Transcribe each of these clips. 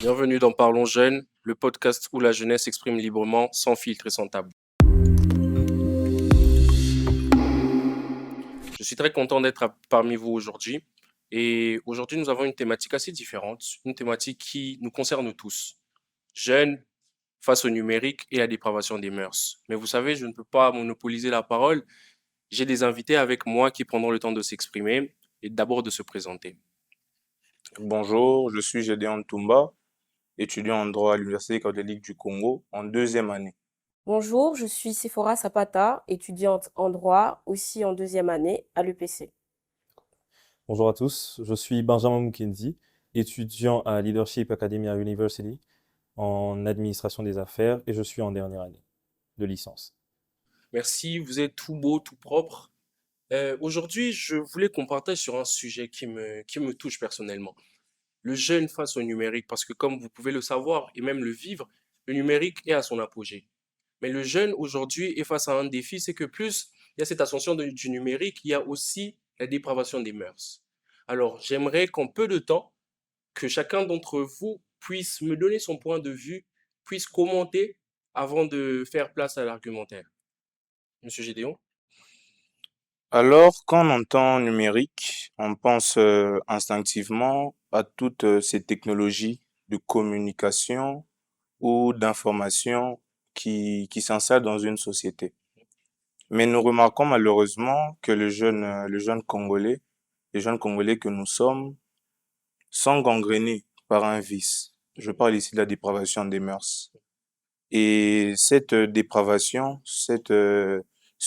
Bienvenue dans Parlons Jeunes, le podcast où la jeunesse s'exprime librement, sans filtre et sans tabou. Je suis très content d'être parmi vous aujourd'hui. Et aujourd'hui, nous avons une thématique assez différente, une thématique qui nous concerne tous. Jeunes face au numérique et à la dépravation des mœurs. Mais vous savez, je ne peux pas monopoliser la parole. J'ai des invités avec moi qui prendront le temps de s'exprimer et d'abord de se présenter. Bonjour, je suis Gédéon Toumba, étudiant en droit à l'Université catholique du Congo en deuxième année. Bonjour, je suis Sephora Zapata, étudiante en droit, aussi en deuxième année à l'EPC. Bonjour à tous, je suis Benjamin Mukendi, étudiant à Leadership Academia University en administration des affaires et je suis en dernière année de licence. Merci, vous êtes tout beau, tout propre. Aujourd'hui, je voulais qu'on partage sur un sujet qui me touche personnellement. Le jeune face au numérique, parce que comme vous pouvez le savoir et même le vivre, le numérique est à son apogée. Mais le jeune aujourd'hui est face à un défi, c'est que plus il y a cette ascension du numérique, il y a aussi la dépravation des mœurs. Alors, j'aimerais qu'en peu de temps, que chacun d'entre vous puisse me donner son point de vue, puisse commenter avant de faire place à l'argumentaire. Monsieur Gédéon? Alors, quand on entend numérique, on pense instinctivement à toutes ces technologies de communication ou d'information qui s'installent dans une société. Mais nous remarquons malheureusement que les jeunes Congolais que nous sommes, sont gangrénés par un vice. Je parle ici de la dépravation des mœurs. Et cette dépravation, ce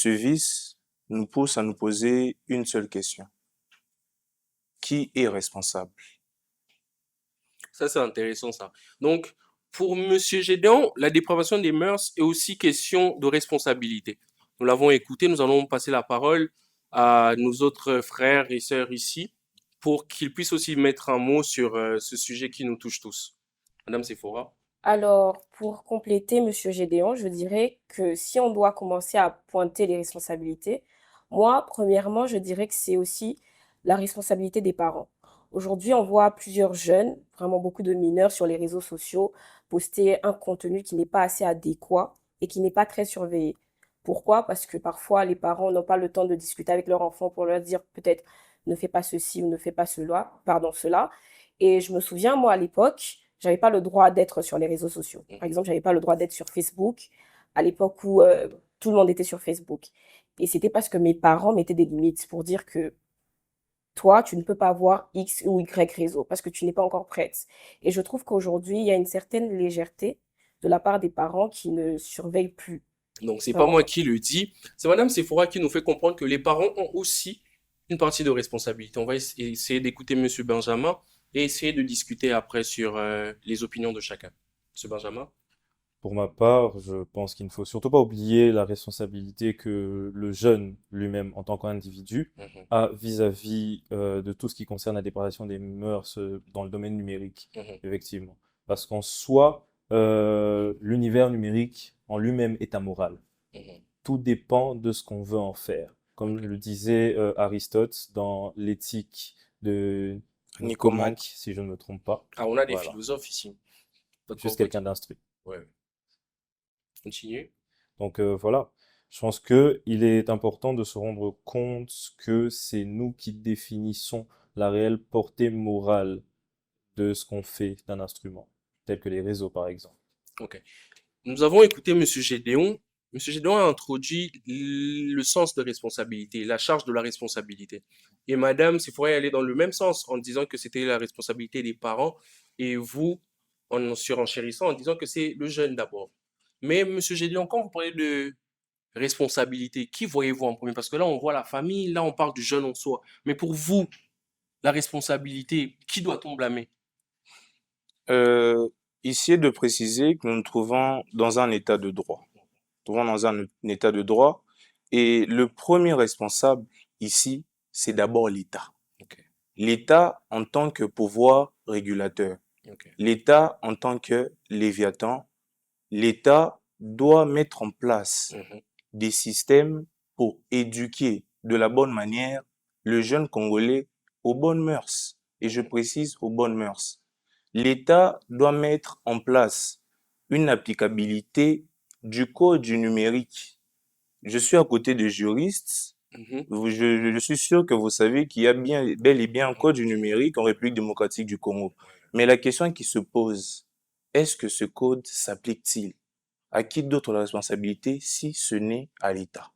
vice nous pousse à nous poser une seule question. Qui est responsable? Ça, c'est intéressant, ça. Donc, pour Monsieur Gédéon, la dépravation des mœurs est aussi question de responsabilité. Nous l'avons écouté, nous allons passer la parole à nos autres frères et sœurs ici pour qu'ils puissent aussi mettre un mot sur ce sujet qui nous touche tous. Madame Sephora. Alors, pour compléter, Monsieur Gédéon, je dirais que si on doit commencer à pointer les responsabilités, moi, premièrement, je dirais que c'est aussi la responsabilité des parents. Aujourd'hui, on voit plusieurs jeunes, vraiment beaucoup de mineurs sur les réseaux sociaux, poster un contenu qui n'est pas assez adéquat et qui n'est pas très surveillé. Pourquoi? Parce que parfois, les parents n'ont pas le temps de discuter avec leur enfant pour leur dire peut-être ne fais pas ceci ou ne fais pas cela, pardon, cela. Et je me souviens, moi, à l'époque, j'avais pas le droit d'être sur les réseaux sociaux. Par exemple, j'avais pas le droit d'être sur Facebook à l'époque où tout le monde était sur Facebook. Et c'était parce que mes parents mettaient des limites pour dire que toi, tu ne peux pas avoir X ou Y réseau parce que tu n'es pas encore prête. Et je trouve qu'aujourd'hui, il y a une certaine légèreté de la part des parents qui ne surveillent plus. Donc, c'est pas Vraiment. moi qui le dis, c'est Madame Sephora qui nous fait comprendre que les parents ont aussi une partie de responsabilité. On va essayer d'écouter Monsieur Benjamin et essayer de discuter après sur les opinions de chacun. Monsieur Benjamin? Pour ma part, je pense qu'il ne faut surtout pas oublier la responsabilité que le jeune lui-même, en tant qu'individu, Mhm, a vis-à-vis de tout ce qui concerne la dépravation des mœurs dans le domaine numérique, mhm, effectivement. Parce qu'en soi, l'univers numérique en lui-même est amoral. mhm. Tout dépend de ce qu'on veut en faire. Comme Ok. le disait Aristote dans l'éthique de Nicomaque. Nicomaque, si je ne me trompe pas. Ah, on a des Voilà, philosophes ici. Pas de quoi juste vous quelqu'un dire. d'instruit. Ouais. Continue. Donc voilà, je pense que il est important de se rendre compte que c'est nous qui définissons la réelle portée morale de ce qu'on fait d'un instrument, tel que les réseaux par exemple. Ok. Nous avons écouté Monsieur Gédéon. Monsieur Gédéon a introduit le sens de responsabilité, la charge de la responsabilité. Et Madame Sephora est allée dans le même sens en disant que c'était la responsabilité des parents et vous en surenchérissant en disant que c'est le jeune d'abord. Mais Monsieur Gédéon, quand vous parlez de responsabilité, qui voyez-vous en premier? Parce que là, on voit la famille, là, on parle du jeune en soi. Mais pour vous, la responsabilité, qui doit-on blâmer? Euh, Ici est de préciser que nous nous trouvons dans un état de droit. Nous nous trouvons dans un état de droit et le premier responsable ici, c'est d'abord l'État. Ok, L'État en tant que pouvoir régulateur. ok. L'État en tant que léviathan. L'État doit mettre en place Mhm, des systèmes pour éduquer de la bonne manière le jeune Congolais aux bonnes mœurs. Et je mhm, précise aux bonnes mœurs. l'État doit mettre en place une applicabilité du code du numérique. Je suis à côté de juristes. Mhm. Je suis sûr que vous savez qu'il y a bien, bel et bien un code du numérique en République démocratique du Congo. Mais la question qui se pose, est-ce que ce code s'applique-t-il? À qui d'autre la responsabilité si ce n'est à l'État?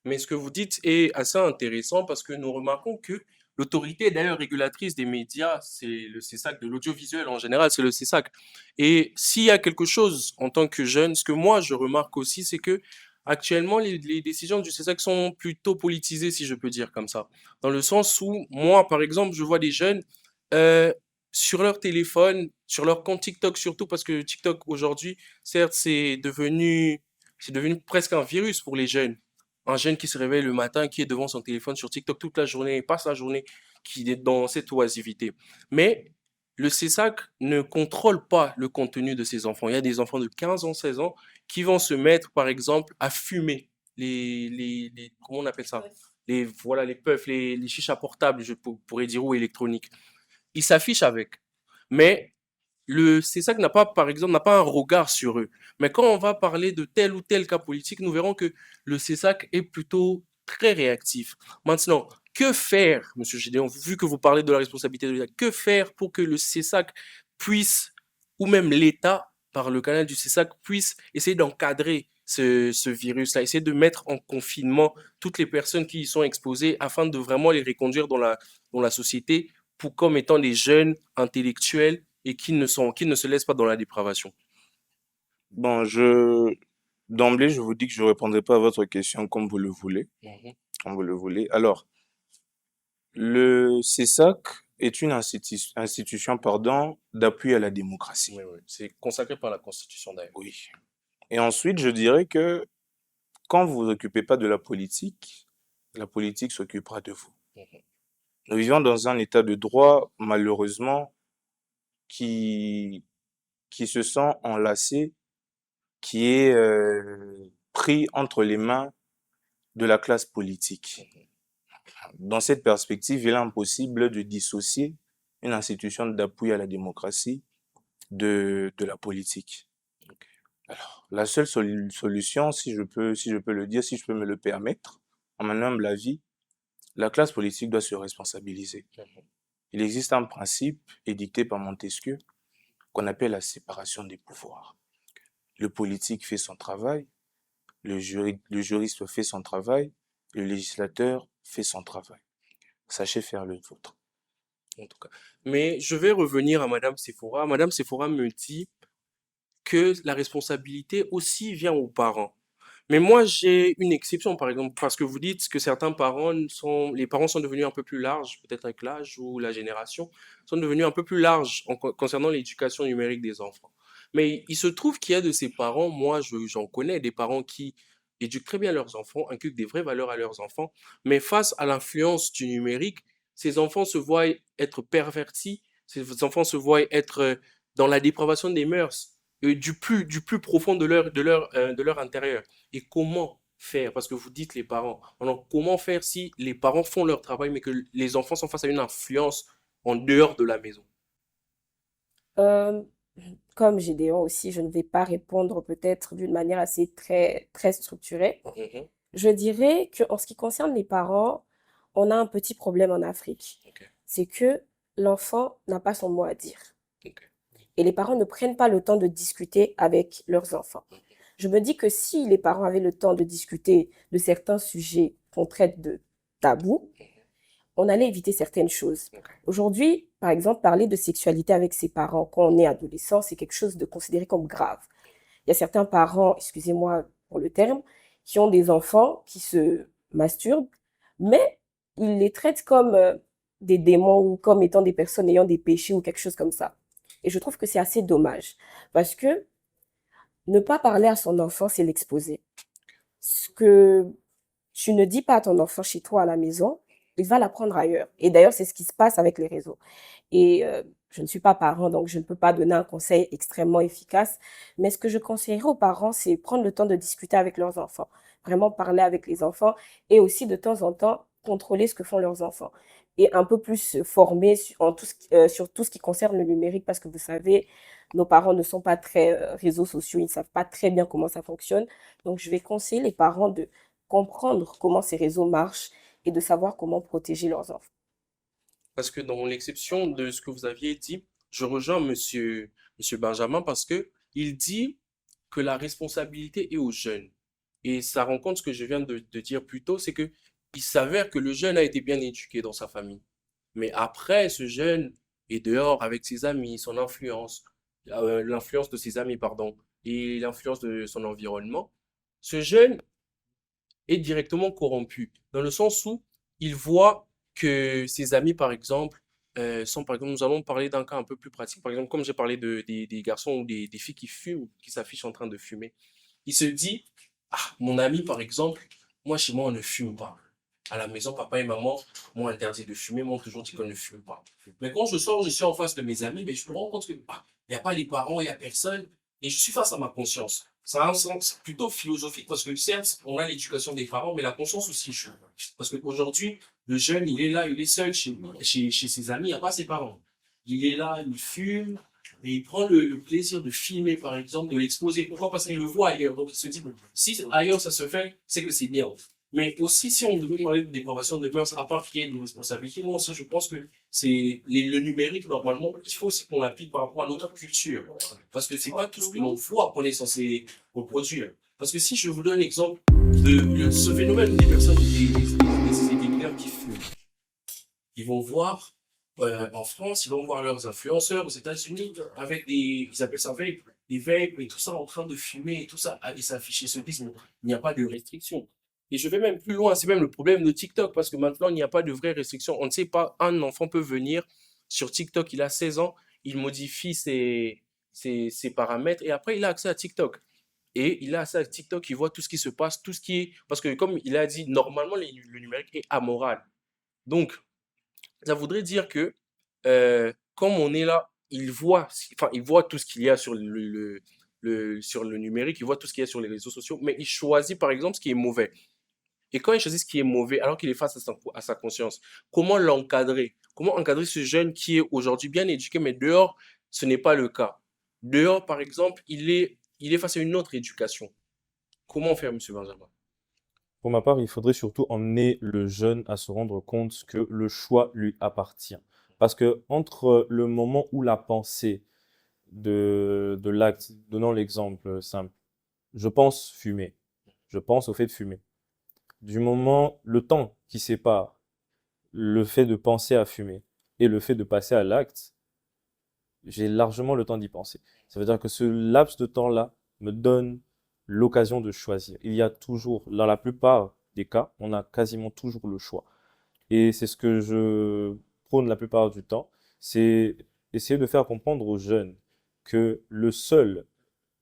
Mais ce que vous dites est assez intéressant parce que nous remarquons que l'autorité d'ailleurs régulatrice des médias, c'est le CESAC, de l'audiovisuel en général, c'est le CESAC. Et s'il y a quelque chose en tant que jeune, ce que moi je remarque aussi, c'est que actuellement les décisions du CESAC sont plutôt politisées, si je peux dire comme ça. Dans le sens où moi, par exemple, je vois des jeunes euh, sur leur téléphone, sur leur compte TikTok surtout, parce que TikTok aujourd'hui, certes, c'est devenu presque un virus pour les jeunes. Un jeune qui se réveille le matin, qui est devant son téléphone sur TikTok toute la journée, et passe la journée qui est dans cette oisivité. Mais le CESAC ne contrôle pas le contenu de ses enfants. Il y a des enfants de 15 ans, 16 ans qui vont se mettre, par exemple, à fumer comment on appelle ça? Voilà, les puffs, les chichas portables, pourrais dire, ou électroniques. Ils s'affichent avec. Mais c'est ça que n'a pas, par exemple, n'a pas un regard sur eux. Mais quand on va parler de tel ou tel cas politique, nous verrons que le CESAC est plutôt très réactif. Maintenant, que faire, Monsieur Gédéon, vu que vous parlez de la responsabilité de l'État, que faire pour que le CESAC puisse, ou même l'État, par le canal du CESAC, puisse essayer d'encadrer ce virus-là, essayer de mettre en confinement toutes les personnes qui y sont exposées afin de vraiment les reconduire dans la société pour, comme étant des jeunes intellectuels et qui ne se laissent pas dans la dépravation. Bon, d'emblée, je vous dis que je ne répondrai pas à votre question comme vous le voulez, Mhm. comme vous le voulez. Alors, le CESAC est une institution, pardon, d'appui à la démocratie. Oui, oui. C'est consacré par la Constitution d'ailleurs. Oui. Et ensuite, je dirais que quand vous vous occupez pas de la politique s'occupera de vous. Mhm. Nous vivons dans un état de droit, malheureusement, qui, qui se sent enlacé, qui est pris entre les mains de la classe politique. Dans cette perspective, il est impossible de dissocier une institution d'appui à la démocratie de la politique. Ok. Alors, la seule solution, si je peux le dire, si je peux me le permettre, en mon humble avis, la classe politique doit se responsabiliser. Mhm. Il existe un principe édicté par Montesquieu qu'on appelle la séparation des pouvoirs. Le politique fait son travail, le juriste fait son travail, le législateur fait son travail. Sachez faire le vôtre. En tout cas. Mais je vais revenir à Madame Sephora. Madame Sephora me dit que la responsabilité aussi vient aux parents. Mais moi, j'ai une exception, par exemple, parce que vous dites que les parents sont devenus un peu plus larges, peut-être avec l'âge ou la génération, sont devenus un peu plus larges concernant l'éducation numérique des enfants. Mais il se trouve qu'il y a de ces parents, moi, j'en connais, des parents qui éduquent très bien leurs enfants, inculquent des vraies valeurs à leurs enfants, mais face à l'influence du numérique, ces enfants se voient être pervertis, ces enfants se voient être dans la dépravation des mœurs, du plus profond de leur intérieur. Et comment faire? Parce que vous dites les parents. Alors, comment faire si les parents font leur travail, mais que les enfants sont face à une influence en dehors de la maison? Euh, Comme Gédéon aussi, je ne vais pas répondre peut-être d'une manière assez très structurée. Mhm. Je dirais qu'en ce qui concerne les parents, on a un petit problème en Afrique. Ok, C'est que l'enfant n'a pas son mot à dire. ok. Et les parents ne prennent pas le temps de discuter avec leurs enfants. Je me dis que si les parents avaient le temps de discuter de certains sujets qu'on traite de tabous, on allait éviter certaines choses. Ok. Aujourd'hui, par exemple, parler de sexualité avec ses parents quand on est adolescent, c'est quelque chose de considéré comme grave. Il y a certains parents, excusez-moi pour le terme, qui ont des enfants qui se masturbent, mais ils les traitent comme des démons ou comme étant des personnes ayant des péchés ou quelque chose comme ça. Et je trouve que c'est assez dommage parce que ne pas parler à son enfant, c'est l'exposer. Ce que tu ne dis pas à ton enfant chez toi à la maison, il va l'apprendre ailleurs. Et d'ailleurs, c'est ce qui se passe avec les réseaux. Et je ne suis pas parent, donc je ne peux pas donner un conseil extrêmement efficace. Mais ce que je conseillerais aux parents, c'est prendre le temps de discuter avec leurs enfants. Vraiment parler avec les enfants et aussi de temps en temps contrôler ce que font leurs enfants. et un peu plus formés sur tout ce qui concerne le numérique parce que vous savez, nos parents ne sont pas très réseaux sociaux, ils ne savent pas très bien comment ça fonctionne. Donc, je vais conseiller les parents de comprendre comment ces réseaux marchent et de savoir comment protéger leurs enfants. Parce que dans l'exception de ce que vous aviez dit, je rejoins monsieur Benjamin parce que il dit que la responsabilité est aux jeunes. Et ça rencontre ce que je viens de dire plus tôt, c'est que il s'avère que le jeune a été bien éduqué dans sa famille. Mais après, ce jeune est dehors avec ses amis, son influence, l'influence de ses amis, pardon, et l'influence de son environnement. Ce jeune est directement corrompu, dans le sens où il voit que ses amis, par exemple, sont, par exemple, nous allons parler d'un cas un peu plus pratique, par exemple, comme j'ai parlé des garçons ou des filles qui fument, qui s'affichent en train de fumer. Il se dit, ah, mon ami, par exemple, moi, chez moi, on ne fume pas. À la maison, papa et maman m'ont interdit de fumer, m'ont toujours dit qu'on ne fume pas. Mais quand je sors, je suis en face de mes amis, mais je me rends compte que, ah, il n'y a pas les parents, il n'y a personne, et je suis face à ma conscience. Ça a un sens plutôt philosophique parce que certes, on a l'éducation des parents, mais la conscience aussi joue. Parce qu'aujourd'hui, le jeune, il est là, il est seul chez ses amis, il n'y a pas ses parents. Il est là, il fume, et il prend le plaisir de filmer, par exemple, de l'exposer. Pourquoi? Parce qu'il le voit ailleurs. Donc il se dit, si ailleurs ça se fait, c'est que c'est bien. Mais aussi, si on devait parler de dépravation de mœurs, à part qu'il y ait une responsabilité, moi, ça, je pense que c'est le numérique, normalement, il faut aussi qu'on l'applique par rapport à notre culture. Parce que c'est pas tout ce que l'on voit qu'on est censé reproduire. Parce que si je vous donne l'exemple de ce phénomène des personnes, des mineurs qui fument, ils vont voir en France, ils vont voir leurs influenceurs aux États-Unis avec ils appellent ça vape, des vapes et tout ça en train de fumer et tout ça, et s'afficher, se disent, mais il n'y a pas de restriction. Et je vais même plus loin, c'est même le problème de TikTok parce que maintenant il n'y a pas de vraies restrictions. On ne sait pas, un enfant peut venir sur TikTok, il a 16 ans, il modifie ses paramètres et après il a accès à TikTok. Et il a accès à TikTok, il voit tout ce qui se passe, tout ce qui est. Parce que comme il a dit, normalement le numérique est amoral. Donc, ça voudrait dire que comme on est là, il voit tout ce qu'il y a sur sur le numérique, il voit tout ce qu'il y a sur les réseaux sociaux, mais il choisit par exemple ce qui est mauvais. Et quand il choisit ce qui est mauvais, alors qu'il est face à sa conscience, comment l'encadrer? Comment encadrer ce jeune qui est aujourd'hui bien éduqué, mais dehors, ce n'est pas le cas. Dehors, par exemple, il est face à une autre éducation. Comment faire, monsieur Benjamin? Pour ma part, il faudrait surtout emmener le jeune à se rendre compte que le choix lui appartient. Parce que entre le moment où la pensée de l'acte, donnant l'exemple simple, je pense fumer, je pense au fait de fumer. Du moment, le temps qui sépare le fait de penser à fumer et le fait de passer à l'acte, j'ai largement le temps d'y penser. Ça veut dire que ce laps de temps-là me donne l'occasion de choisir. Il y a toujours, dans la plupart des cas, on a quasiment toujours le choix. Et c'est ce que je prône la plupart du temps, c'est essayer de faire comprendre aux jeunes que le seul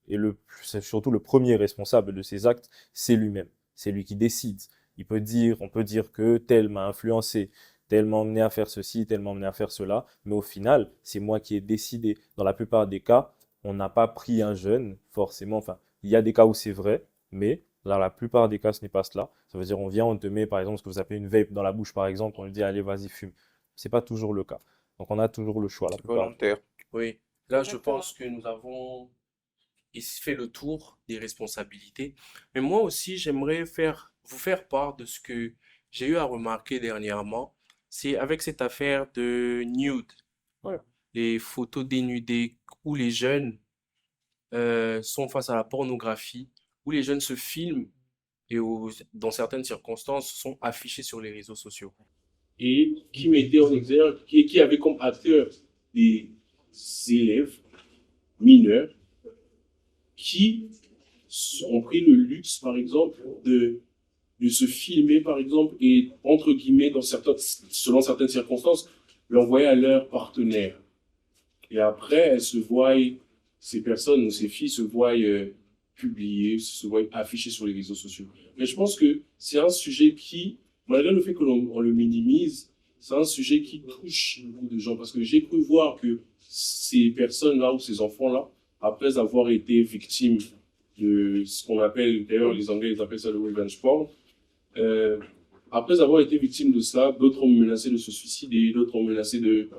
et c'est surtout le premier responsable de ses actes, c'est lui-même. C'est lui qui décide. On peut dire que tel m'a influencé, tel m'a emmené à faire ceci, tel m'a emmené à faire cela, mais au final, c'est moi qui ai décidé. Dans la plupart des cas, on n'a pas pris un jeune, forcément. Enfin, il y a des cas où c'est vrai, mais dans la plupart des cas, ce n'est pas cela. Ça veut dire, on vient, on te met, par exemple, ce que vous appelez une vape dans la bouche, par exemple, on lui dit, allez, vas-y, fume. C'est pas toujours le cas. Donc, on a toujours le choix, la C'est plupart. volontaire. Oui, là, je Exactement. pense que nous avons fait le tour des responsabilités. Mais moi aussi, j'aimerais vous faire part de ce que j'ai eu à remarquer dernièrement. C'est avec cette affaire de nude, voilà, les photos dénudées où les jeunes sont face à la pornographie, où les jeunes se filment et dans certaines circonstances, sont affichés sur les réseaux sociaux. Et qui mettait en exergue, qui avait comme acteur des élèves mineurs qui ont pris le luxe, par exemple, de se filmer, par exemple, et, entre guillemets, selon certaines circonstances, l'envoyer à leur partenaire. Et après, ces personnes ou ces filles se voient publiées, se voient affichées sur les réseaux sociaux. Mais je pense que c'est un sujet qui, malgré le fait que on le minimise, c'est un sujet qui touche beaucoup de gens. Parce que j'ai cru voir que ces personnes-là ou ces enfants-là, après avoir été victimes de ce qu'on appelle, d'ailleurs les Anglais ils appellent ça le revenge porn, euh, Après avoir été victime de cela, d'autres ont menacé de se suicider, d'autres ont menacé de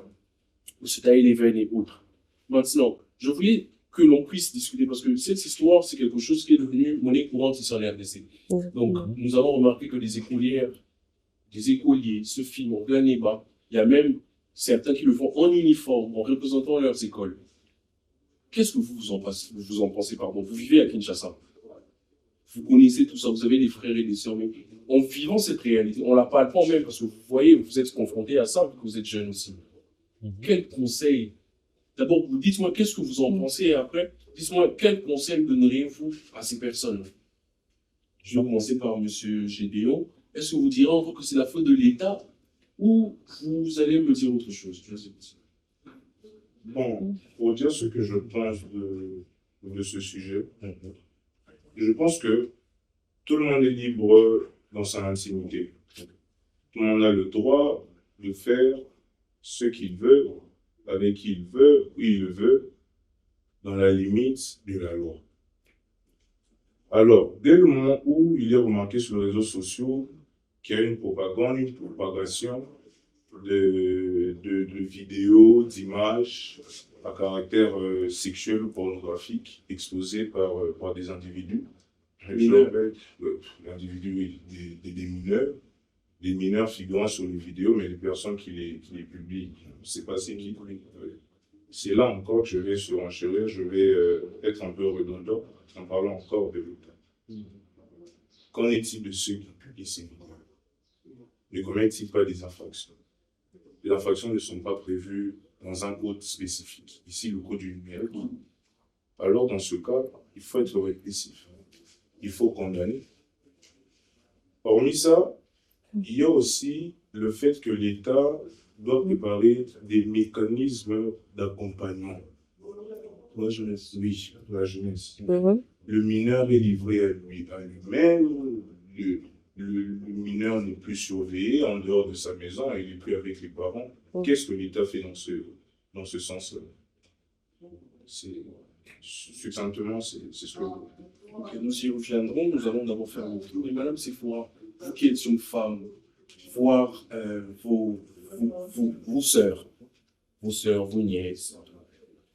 se tailler les veines et autres. Maintenant, je voulais que l'on puisse discuter parce que cette histoire, c'est quelque chose qui est devenu monnaie courante ici en RDC. Donc, nous avons remarqué que des écolières, des écoliers se filment en plein débat. Il y a même certains qui le font en uniforme, en représentant leurs écoles. Qu'est-ce que vous en pensez, pardon? Vous vivez à Kinshasa. Vous connaissez tout ça, vous avez des frères et des sœurs, mais en vivant cette réalité, on la parle pas même parce que vous voyez, vous êtes confrontés à ça, vu que vous êtes jeune aussi. Quel conseil? D'abord, dites-moi qu'est-ce que vous en pensez et après, dites-moi quel conseil donneriez-vous à ces personnes? Je vais commencer par M. Gédéon. Est-ce que vous direz encore que c'est la faute de l'État ou vous allez me dire autre chose? Je sais pas. Bon, pour dire ce que je pense de ce sujet, je pense que tout le monde est libre dans son intimité. Tout le monde a le droit de faire ce qu'il veut, avec qui il veut, où il le veut, dans la limite de la loi. Alors, dès le moment où il est remarqué sur les réseaux sociaux qu'il y a une propagande, une propagation de vidéos, d'images à caractère sexuel ou pornographique exposées par des individus, l'individu des mineurs figurant sur les vidéos, mais les personnes qui les publient, je ne sais pas c'est qui. C'est là encore que je vais surenchérir, je vais être un peu redondant en parlant encore de l'État. Qu'en est-il de ceux qui publient ces vidéos? Ne commettent-ils pas des infractions? Les infractions ne sont pas prévues dans un code spécifique, ici le code du numérique. Alors dans ce cas, il faut être répressif, il faut condamner. Hormis ça, il y a aussi le fait que l'État doit préparer des mécanismes d'accompagnement. La jeunesse. Oui, la jeunesse. Le mineur est livré à lui-même, le mineur n'est plus surveillé en dehors de sa maison, il n'est plus avec les parents. Qu'est-ce que l'État fait dans ce sens-là? Succinctement, c'est ce que... Ok, nous y reviendrons, nous allons d'abord faire le tour. Et Madame Sephora, vous qui êtes une femme, voir vos sœurs, vos nièces,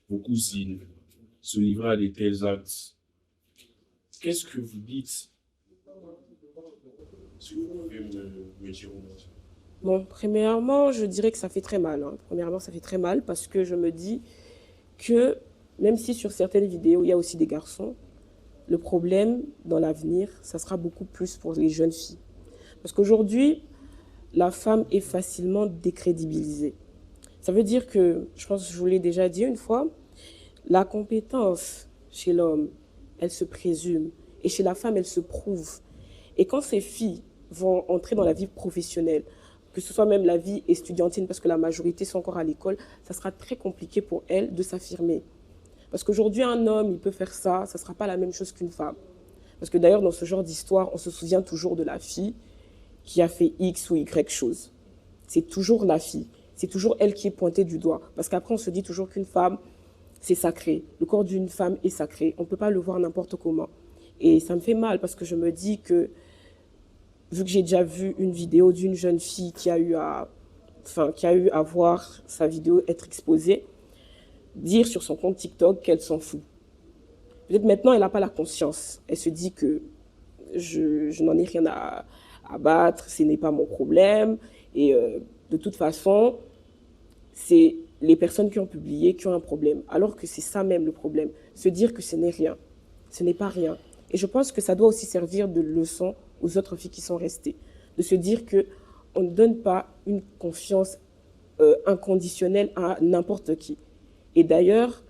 vos cousines se livrer à de tels actes, qu'est-ce que vous dites? Si vous pouvez me dire au moins. Bon, premièrement, je dirais que ça fait très mal, hein. Premièrement, ça fait très mal parce que je me dis que même si sur certaines vidéos, il y a aussi des garçons, le problème dans l'avenir, ça sera beaucoup plus pour les jeunes filles. Parce qu'aujourd'hui, la femme est facilement décrédibilisée. Ça veut dire que, je pense que je vous l'ai déjà dit une fois, la compétence chez l'homme, elle se présume, et chez la femme, elle se prouve. Et quand ces filles vont entrer dans la vie professionnelle, que ce soit même la vie estudiantine, parce que la majorité sont encore à l'école, ça sera très compliqué pour elles de s'affirmer. Parce qu'aujourd'hui, un homme, il peut faire ça, ça ne sera pas la même chose qu'une femme. Parce que d'ailleurs, dans ce genre d'histoire, on se souvient toujours de la fille qui a fait X ou Y chose. C'est toujours la fille. C'est toujours elle qui est pointée du doigt. Parce qu'après, on se dit toujours qu'une femme, c'est sacré. Le corps d'une femme est sacré. On ne peut pas le voir n'importe comment. Et ça me fait mal parce que je me dis que, vu que j'ai déjà vu une vidéo d'une jeune fille qui a eu à voir sa vidéo être exposée, dire sur son compte TikTok qu'elle s'en fout. Peut-être maintenant, elle n'a pas la conscience. Elle se dit que je n'en ai rien à battre, ce n'est pas mon problème. Et de toute façon, c'est les personnes qui ont publié qui ont un problème. Alors que c'est ça même le problème. Se dire que ce n'est rien. Ce n'est pas rien. Et je pense que ça doit aussi servir de leçon aux autres filles qui sont restées. De se dire qu'on ne donne pas une confiance inconditionnelle à n'importe qui. Et d'ailleurs,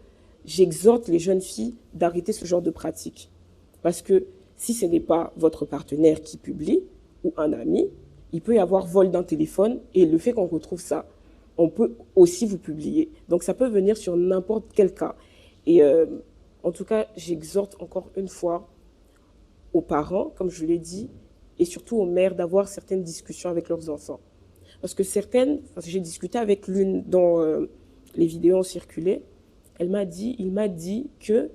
j'exhorte les jeunes filles d'arrêter ce genre de pratique. Parce que si ce n'est pas votre partenaire qui publie, ou un ami, il peut y avoir vol d'un téléphone, et le fait qu'on retrouve ça, on peut aussi vous publier. Donc ça peut venir sur n'importe quel cas. Et en tout cas, j'exhorte encore une fois aux parents, comme je l'ai dit, et surtout aux mères d'avoir certaines discussions avec leurs enfants. Parce que j'ai discuté avec l'une dont les vidéos ont circulé, il m'a dit que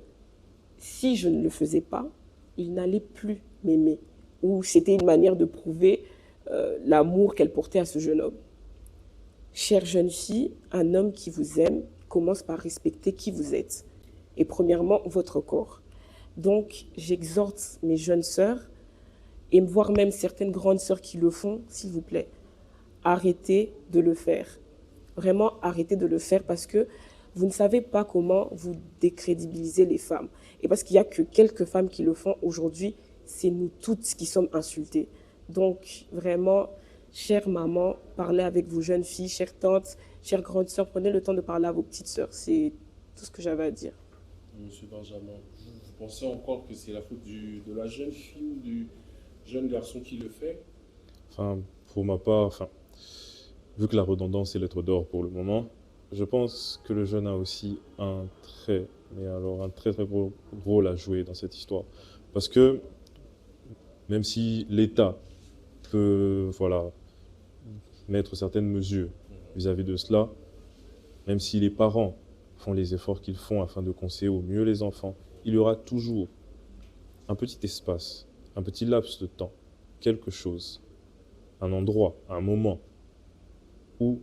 si je ne le faisais pas, il n'allait plus m'aimer. Ou c'était une manière de prouver l'amour qu'elle portait à ce jeune homme. Chère jeune fille, un homme qui vous aime commence par respecter qui vous êtes et premièrement votre corps. Donc j'exhorte mes jeunes sœurs et voire même certaines grandes sœurs qui le font, s'il vous plaît, arrêtez de le faire. Vraiment, arrêtez de le faire parce que vous ne savez pas comment vous décrédibilisez les femmes. Et parce qu'il n'y a que quelques femmes qui le font aujourd'hui, c'est nous toutes qui sommes insultées. Donc, vraiment, chère maman, parlez avec vos jeunes filles, chère tante, chère grande sœur, prenez le temps de parler à vos petites sœurs. C'est tout ce que j'avais à dire. Monsieur Benjamin, vous pensez encore que c'est la faute de la jeune fille ou du jeune garçon qui le fait? Enfin, pour ma part, enfin, vu que la redondance est lettre d'or pour le moment, je pense que le jeune a aussi un très, mais alors un très très gros rôle à jouer dans cette histoire. Parce que même si l'État peut, voilà, mettre certaines mesures vis-à-vis de cela, même si les parents font les efforts qu'ils font afin de conseiller au mieux les enfants, il y aura toujours un petit espace, un petit laps de temps, quelque chose, un endroit, un moment où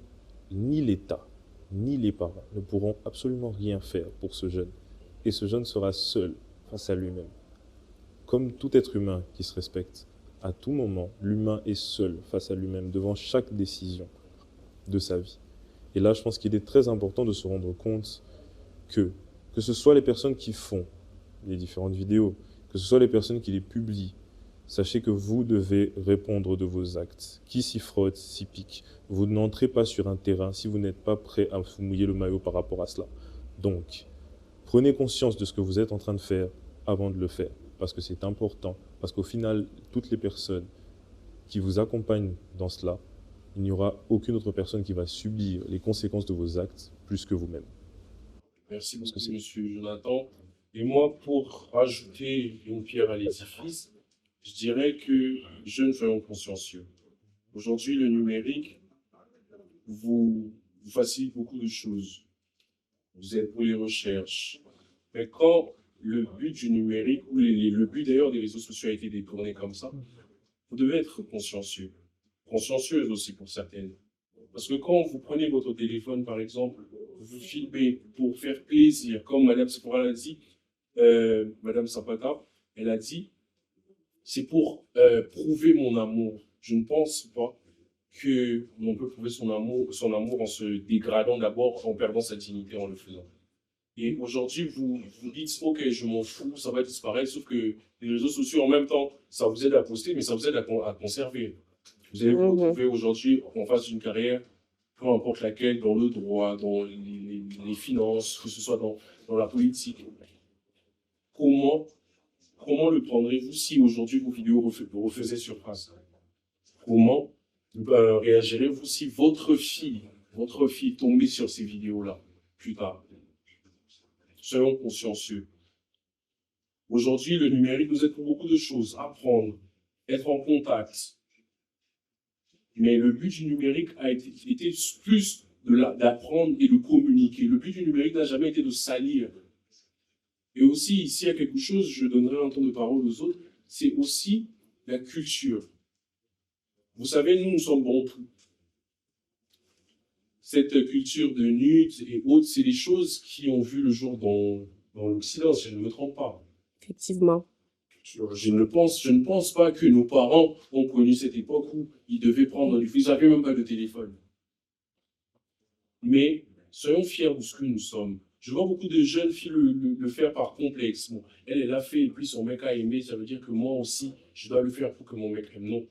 ni l'État, ni les parents ne pourront absolument rien faire pour ce jeune. Et ce jeune sera seul face à lui-même. Comme tout être humain qui se respecte, à tout moment, l'humain est seul face à lui-même devant chaque décision de sa vie. Et là, je pense qu'il est très important de se rendre compte que ce soit les personnes qui font les différentes vidéos, que ce soit les personnes qui les publient, sachez que vous devez répondre de vos actes. Qui s'y frotte, s'y pique. Vous n'entrez pas sur un terrain si vous n'êtes pas prêt à vous mouiller le maillot par rapport à cela. Donc, prenez conscience de ce que vous êtes en train de faire avant de le faire, parce que c'est important, parce qu'au final, toutes les personnes qui vous accompagnent dans cela, il n'y aura aucune autre personne qui va subir les conséquences de vos actes plus que vous-même. Merci beaucoup, monsieur Jonathan. Et moi, pour rajouter une pierre à l'édifice, je dirais que jeunes, soyons consciencieux. Aujourd'hui, le numérique vous facilite beaucoup de choses. Vous êtes pour les recherches. Mais quand le but du numérique, ou le but d'ailleurs des réseaux sociaux a été détourné comme ça, vous devez être consciencieux. Consciencieuse aussi pour certaines. Parce que quand vous prenez votre téléphone, par exemple, vous filmez pour faire plaisir, comme Madame Sephora l'a dit, Madame Zapata, elle a dit, c'est pour prouver mon amour. Je ne pense pas que l'on peut prouver son amour en se dégradant d'abord, en perdant sa dignité en le faisant. Et aujourd'hui, vous dites, ok, je m'en fous, ça va disparaître, sauf que les réseaux sociaux, en même temps, ça vous aide à poster, mais ça vous aide à conserver. Vous allez vous retrouver aujourd'hui en face d'une carrière, peu importe laquelle, dans le droit, dans les finances, que ce soit dans la politique. Comment le prendrez-vous si aujourd'hui vos vidéos refaisaient surface? Comment réagirez-vous si votre fille tombait sur ces vidéos-là plus tard? Soyons consciencieux. Aujourd'hui, le numérique nous aide pour beaucoup de choses. Apprendre, être en contact. Mais le but du numérique a été plus d'apprendre et de communiquer. Le but du numérique n'a jamais été de salir. Et aussi, s'il y a quelque chose, je donnerai un temps de parole aux autres, c'est aussi la culture. Vous savez, nous sommes bantous. Cette culture de nude et autres, c'est des choses qui ont vu le jour dans l'Occident, si je ne me trompe pas. Effectivement. Je ne pense pas que nos parents ont connu cette époque où ils devaient prendre ils n'avaient même pas de téléphone. Mais soyons fiers de ce que nous sommes. Je vois beaucoup de jeunes filles le faire par complexe. Bon, elle l'a fait et puis son mec a aimé, ça veut dire que moi aussi, je dois le faire pour que mon mec aime. Non.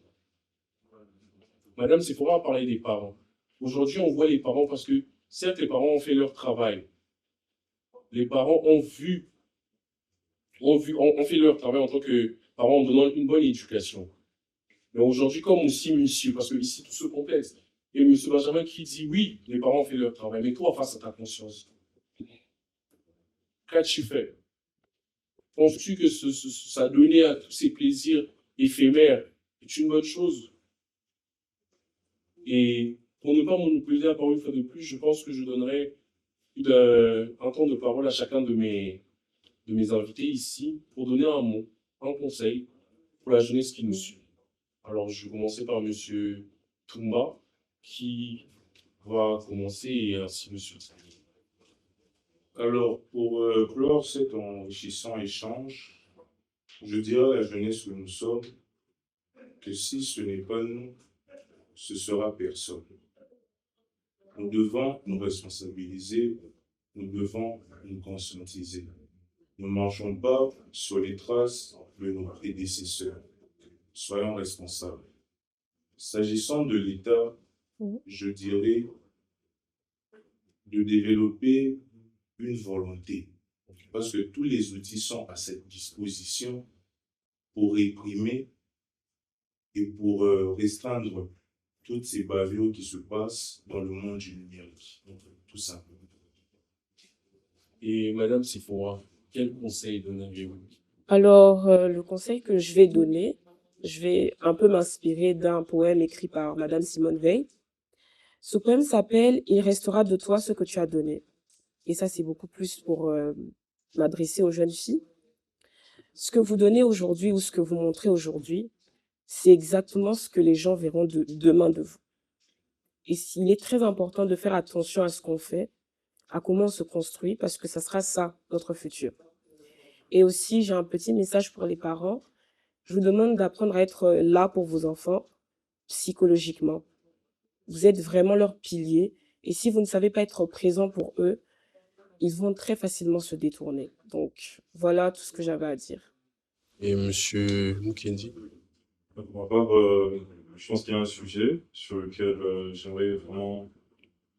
Madame Sephora a parlé des parents. Aujourd'hui, on voit les parents parce que, certes, les parents ont fait leur travail. Les parents ont fait leur travail en tant que parents en donnant une bonne éducation. Mais aujourd'hui, comme aussi monsieur, parce que ici, tout se complexe. Et monsieur Benjamin qui dit, oui, les parents ont fait leur travail, mais toi, face à ta conscience, qu'as-tu fait? Penses-tu que ça donnait à tous ces plaisirs éphémères est une bonne chose? Et pour ne pas monopoliser la parole une fois de plus, je pense que je donnerai un temps de parole à chacun de mes invités ici pour donner un mot, un conseil pour la jeunesse qui nous suit. Alors, je vais commencer par Monsieur Toumba, qui va commencer et ainsi Monsieur Tsani. Alors, pour clore cet enrichissant échange, je dirais à la jeunesse que nous sommes que si ce n'est pas nous, ce sera personne. Nous devons nous responsabiliser, nous devons nous conscientiser. Ne marchons pas sur les traces de nos prédécesseurs. Soyons responsables. S'agissant de l'État, Mhm. je dirais de développer une volonté. Parce que tous les outils sont à cette disposition pour réprimer et pour restreindre toutes ces bavures qui se passent dans le monde du numérique. Donc, tout simplement. Et Madame Sephora, quel conseil donneriez-vous? Alors, le conseil que je vais donner, je vais un peu m'inspirer d'un poème écrit par Madame Simone Veil. Ce poème s'appelle Il restera de toi ce que tu as donné. Et ça, c'est beaucoup plus pour m'adresser aux jeunes filles. Ce que vous donnez aujourd'hui ou ce que vous montrez aujourd'hui, c'est exactement ce que les gens verront demain de vous. Et il est très important de faire attention à ce qu'on fait, à comment on se construit, parce que ça sera ça, notre futur. Et aussi, j'ai un petit message pour les parents. Je vous demande d'apprendre à être là pour vos enfants, psychologiquement. Vous êtes vraiment leur pilier. Et si vous ne savez pas être présent pour eux, ils vont très facilement se détourner. Donc, voilà tout ce que j'avais à dire. Et Monsieur Mukendi? Pour ma part, je pense qu'il y a un sujet sur lequel j'aimerais vraiment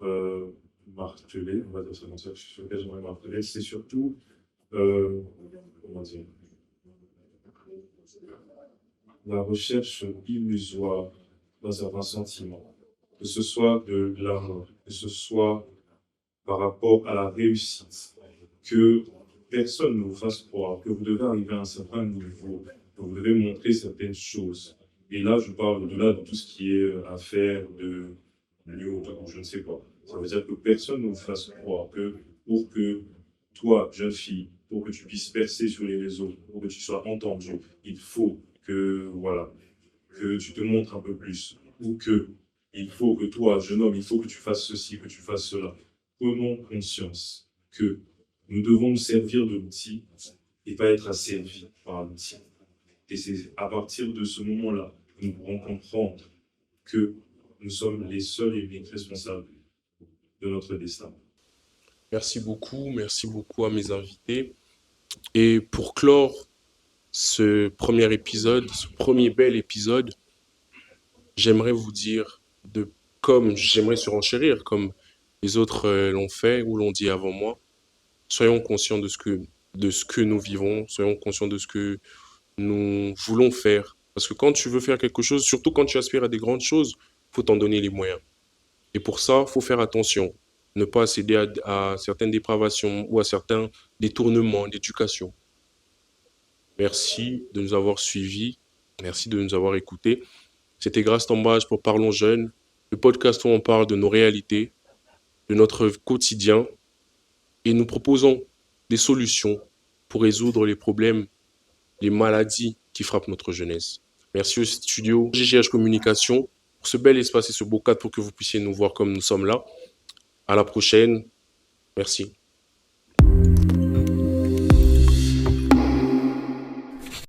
euh, marteler, on va dire ça comme ça, sur lequel j'aimerais marteler, c'est surtout, comment dire, la recherche illusoire d'un certain sentiment, que ce soit de l'amour, que ce soit par rapport à la réussite, que personne ne vous fasse croire que vous devez arriver à un certain niveau, que vous devez montrer certaines choses. Et là, je parle au-delà de tout ce qui est affaire de lieu ou je ne sais quoi. Ça veut dire que personne ne vous fasse croire que pour que toi, jeune fille, pour que tu puisses percer sur les réseaux, pour que tu sois entendu, il faut que, voilà, que tu te montres un peu plus. Ou que il faut que toi, jeune homme, il faut que tu fasses ceci, que tu fasses cela. Prenons conscience que nous devons nous servir de l'outil et pas être asservis par l'outil. Et c'est à partir de ce moment-là que nous pourrons comprendre que nous sommes les seuls et uniques responsables de notre destin. Merci beaucoup à mes invités. Et pour clore ce premier épisode, ce premier bel épisode, j'aimerais vous dire, comme j'aimerais surenchérir, comme les autres l'ont fait ou l'ont dit avant moi, soyons conscients de ce que nous vivons, soyons conscients de ce que nous voulons faire. Parce que quand tu veux faire quelque chose, surtout quand tu aspires à des grandes choses, faut t'en donner les moyens. Et pour ça, faut faire attention. Ne pas céder à certaines dépravations ou à certains détournements d'éducation. Merci de nous avoir suivis. Merci de nous avoir écoutés. C'était Grâce Tambage pour Parlons Jeunes, le podcast où on parle de nos réalités, de notre quotidien et nous proposons des solutions pour résoudre les problèmes, les maladies qui frappent notre jeunesse. Merci au studio GGH Communication pour ce bel espace et ce beau cadre pour que vous puissiez nous voir comme nous sommes là. À la prochaine. Merci.